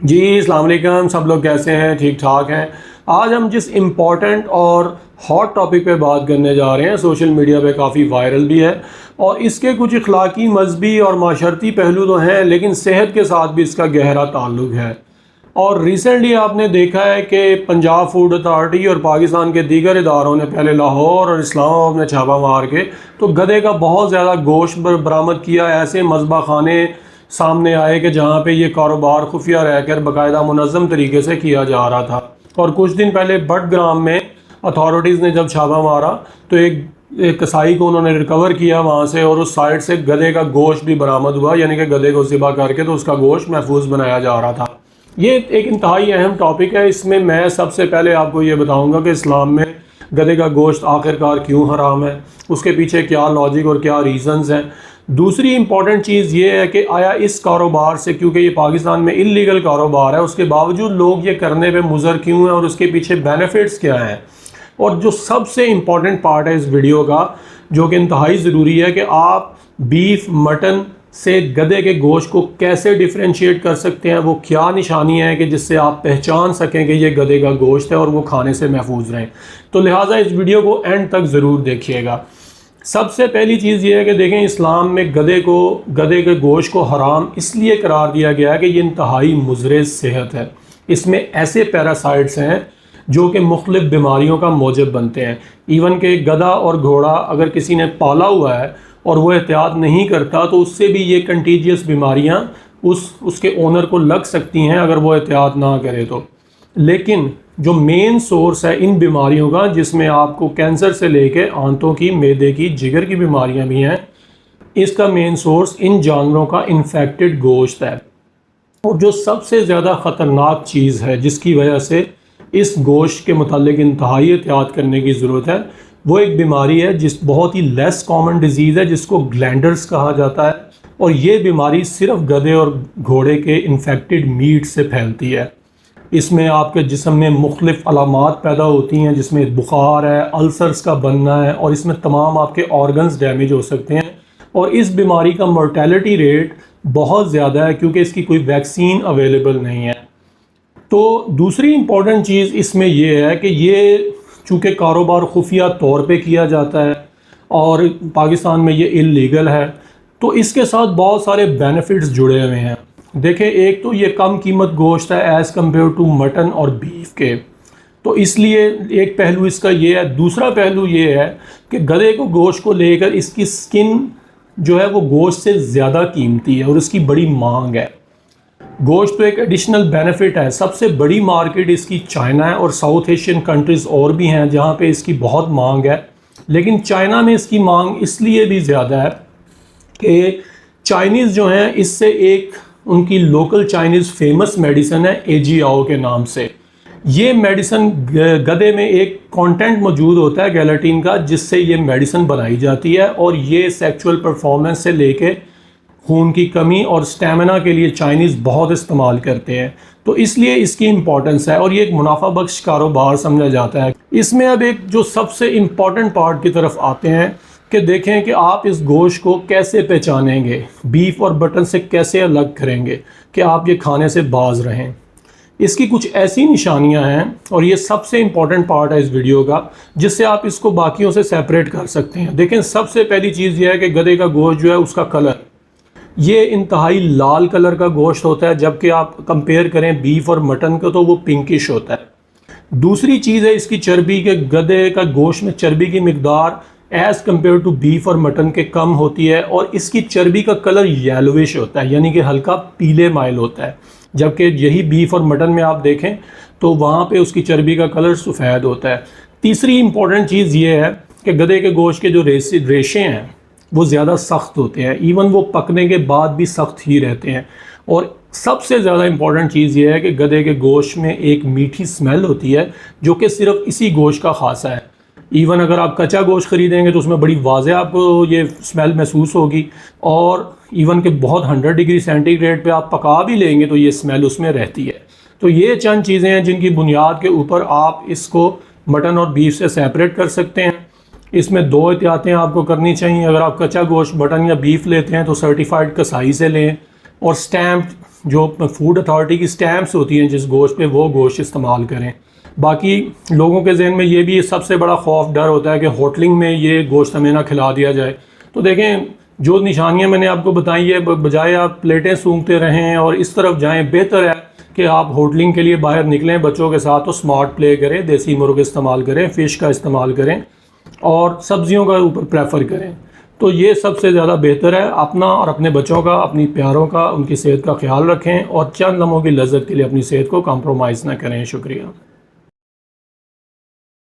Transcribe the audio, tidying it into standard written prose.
جی السلام علیکم، سب لوگ کیسے ہیں؟ ٹھیک ٹھاک ہیں؟ آج ہم جس امپورٹنٹ اور ہاٹ ٹاپک پہ بات کرنے جا رہے ہیں، سوشل میڈیا پہ کافی وائرل بھی ہے اور اس کے کچھ اخلاقی، مذہبی اور معاشرتی پہلو تو ہیں، لیکن صحت کے ساتھ بھی اس کا گہرا تعلق ہے۔ اور ریسنٹلی آپ نے دیکھا ہے کہ پنجاب فوڈ اتھارٹی اور پاکستان کے دیگر اداروں نے پہلے لاہور اور اسلام آباد میں چھاپہ مار کے تو گدھے کا بہت زیادہ گوشت برآمد کیا۔ ایسے مذبح خانے سامنے آئے کہ جہاں پہ یہ کاروبار خفیہ رہ کر باقاعدہ منظم طریقے سے کیا جا رہا تھا۔ اور کچھ دن پہلے بٹگرام میں اتھارٹیز نے جب چھاپہ مارا تو ایک کسائی کو انہوں نے ریکور کیا وہاں سے، اور اس سائٹ سے گدھے کا گوشت بھی برآمد ہوا، یعنی کہ گدھے کو ذبح کر کے تو اس کا گوشت محفوظ بنایا جا رہا تھا۔ یہ ایک انتہائی اہم ٹاپک ہے۔ اس میں سب سے پہلے آپ کو یہ بتاؤں گا کہ اسلام میں گدھے کا گوشت آخرکار کیوں حرام ہے، اس کے پیچھے کیا لاجک اور کیا ریزنز ہیں۔ دوسری امپورٹنٹ چیز یہ ہے کہ آیا اس کاروبار سے، کیونکہ یہ پاکستان میں اللیگل کاروبار ہے، اس کے باوجود لوگ یہ کرنے پہ مضر کیوں ہیں اور اس کے پیچھے بینیفٹس کیا ہیں۔ اور جو سب سے امپورٹنٹ پارٹ ہے اس ویڈیو کا، جو کہ انتہائی ضروری ہے، کہ آپ بیف، مٹن سے گدھے کے گوشت کو کیسے ڈیفرینشیٹ کر سکتے ہیں، وہ کیا نشانی ہے کہ جس سے آپ پہچان سکیں کہ یہ گدھے کا گوشت ہے اور وہ کھانے سے محفوظ رہیں۔ تو لہٰذا اس ویڈیو کو اینڈ تک ضرور دیکھیے گا۔ سب سے پہلی چیز یہ ہے کہ دیکھیں، اسلام میں گدھے کے گوشت کو حرام اس لیے قرار دیا گیا ہے کہ یہ انتہائی مضر صحت ہے۔ اس میں ایسے پیراسائٹس ہیں جو کہ مختلف بیماریوں کا موجب بنتے ہیں۔ ایون کہ گدھا اور گھوڑا اگر کسی نے پالا ہوا ہے اور وہ احتیاط نہیں کرتا تو اس سے بھی یہ کنٹیجیس بیماریاں اس کے اونر کو لگ سکتی ہیں اگر وہ احتیاط نہ کرے تو۔ لیکن جو مین سورس ہے ان بیماریوں کا، جس میں آپ کو کینسر سے لے کے آنتوں کی، معدے کی، جگر کی بیماریاں بھی ہیں، اس کا مین سورس ان جانوروں کا انفیکٹڈ گوشت ہے۔ اور جو سب سے زیادہ خطرناک چیز ہے جس کی وجہ سے اس گوشت کے متعلق انتہائی احتیاط کرنے کی ضرورت ہے، وہ ایک بیماری ہے جس بہت ہی لیس کامن ڈیزیز ہے، جس کو گلینڈرز کہا جاتا ہے، اور یہ بیماری صرف گدھے اور گھوڑے کے انفیکٹڈ میٹ سے پھیلتی ہے۔ اس میں آپ کے جسم میں مختلف علامات پیدا ہوتی ہیں، جس میں بخار ہے، السرز کا بننا ہے، اور اس میں تمام آپ کے آرگنز ڈیمیج ہو سکتے ہیں۔ اور اس بیماری کا مرٹیلٹی ریٹ بہت زیادہ ہے کیونکہ اس کی کوئی ویکسین اویلیبل نہیں ہے۔ تو دوسری امپورٹنٹ چیز اس میں یہ ہے کہ یہ چونکہ کاروبار خفیہ طور پہ کیا جاتا ہے اور پاکستان میں یہ اللیگل ہے، تو اس کے ساتھ بہت سارے بینیفٹس جڑے ہوئے ہیں۔ دیکھیں، ایک تو یہ کم قیمت گوشت ہے ایز کمپیئر ٹو مٹن اور بیف کے، تو اس لیے ایک پہلو اس کا یہ ہے۔ دوسرا پہلو یہ ہے کہ گدھے کو گوشت کو لے کر اس کی سکن جو ہے وہ گوشت سے زیادہ قیمتی ہے اور اس کی بڑی مانگ ہے۔ گوشت تو ایک ایڈیشنل بینیفٹ ہے۔ سب سے بڑی مارکیٹ اس کی چائنا ہے، اور ساؤتھ ایشین کنٹریز اور بھی ہیں جہاں پہ اس کی بہت مانگ ہے۔ لیکن چائنا میں اس کی مانگ اس لیے بھی زیادہ ہے کہ چائنیز جو ہیں، اس سے ایک ان کی لوکل چائنیز فیمس میڈیسن ہے ایجی آؤ کے نام سے۔ یہ میڈیسن گدھے میں ایک کانٹینٹ موجود ہوتا ہے گیلاٹین کا، جس سے یہ میڈیسن بنائی جاتی ہے، اور یہ سیکچول پرفارمنس سے لے کے خون کی کمی اور سٹیمنا کے لیے چائنیز بہت استعمال کرتے ہیں، تو اس لیے اس کی امپورٹنس ہے، اور یہ ایک منافع بخش کاروبار سمجھا جاتا ہے۔ اس میں اب ایک جو سب سے امپورٹنٹ پارٹ کی طرف آتے ہیں کہ دیکھیں کہ آپ اس گوشت کو کیسے پہچانیں گے، بیف اور مٹن سے کیسے الگ کریں گے کہ آپ یہ کھانے سے باز رہیں۔ اس کی کچھ ایسی نشانیاں ہیں، اور یہ سب سے امپورٹنٹ پارٹ ہے اس ویڈیو کا، جس سے آپ اس کو باقیوں سے سیپریٹ کر سکتے ہیں۔ دیکھیں، سب سے پہلی چیز یہ ہے کہ گدھے کا گوشت جو ہے اس کا کلر، یہ انتہائی لال کلر کا گوشت ہوتا ہے، جبکہ آپ کمپیئر کریں بیف اور مٹن کو تو وہ پنکش ہوتا ہے۔ دوسری چیز ہے اس کی چربی، کہ گدھے کا گوشت میں چربی کی مقدار ایز کمپیئر ٹو بیف اور مٹن کے کم ہوتی ہے، اور اس کی چربی کا کلر یلوش ہوتا ہے، یعنی کہ ہلکا پیلے مائل ہوتا ہے، جبکہ یہی بیف اور مٹن میں آپ دیکھیں تو وہاں پہ اس کی چربی کا کلر سفید ہوتا ہے۔ تیسری امپورٹنٹ چیز یہ ہے کہ گدھے کے گوشت کے جو ریشے ہیں وہ زیادہ سخت ہوتے ہیں، ایون وہ پکنے کے بعد بھی سخت ہی رہتے ہیں۔ اور سب سے زیادہ امپورٹنٹ چیز یہ ہے کہ گدھے کے گوشت میں ایک میٹھی سمیل ہوتی ہے جو کہ صرف اسی گوشت کا خاصہ ہے۔ ایون اگر آپ کچا گوشت خریدیں گے تو اس میں بڑی واضح آپ کو یہ سمیل محسوس ہوگی، اور ایون کہ بہت 100 ڈگری سینٹی گریڈ پہ آپ پکا بھی لیں گے تو یہ سمیل اس میں رہتی ہے۔ تو یہ چند چیزیں ہیں جن کی بنیاد کے اوپر آپ اس کو مٹن اور بیف سے سیپریٹ کر سکتے ہیں۔ اس میں دو احتیاطیں آپ کو کرنی چاہیے۔ اگر آپ کچا گوشت مٹن یا بیف لیتے ہیں تو سرٹیفائڈ کسائی سے لیں، اور سٹیمپ جو فوڈ اتھارٹی کی سٹیمپس ہوتی ہیں جس گوشت پہ، وہ گوشت استعمال کریں۔ باقی لوگوں کے ذہن میں یہ بھی سب سے بڑا خوف ڈر ہوتا ہے کہ ہوٹلنگ میں یہ گوشت ہمیں نہ کھلا دیا جائے۔ تو دیکھیں جو نشانیاں میں نے آپ کو بتائی ہے، بجائے آپ پلیٹیں سونگھتے رہیں اور اس طرف جائیں، بہتر ہے کہ آپ ہوٹلنگ کے لیے باہر نکلیں بچوں کے ساتھ، تو سمارٹ پلے کریں، دیسی مرغ استعمال کریں، فش کا استعمال کریں اور سبزیوں کا اوپر پریفر کریں۔ تو یہ سب سے زیادہ بہتر ہے۔ اپنا اور اپنے بچوں کا، اپنی پیاروں کا، ان کی صحت کا خیال رکھیں اور چند لمحوں کی لذت کے لیے اپنی صحت کو کمپرومائز نہ کریں۔ شکریہ۔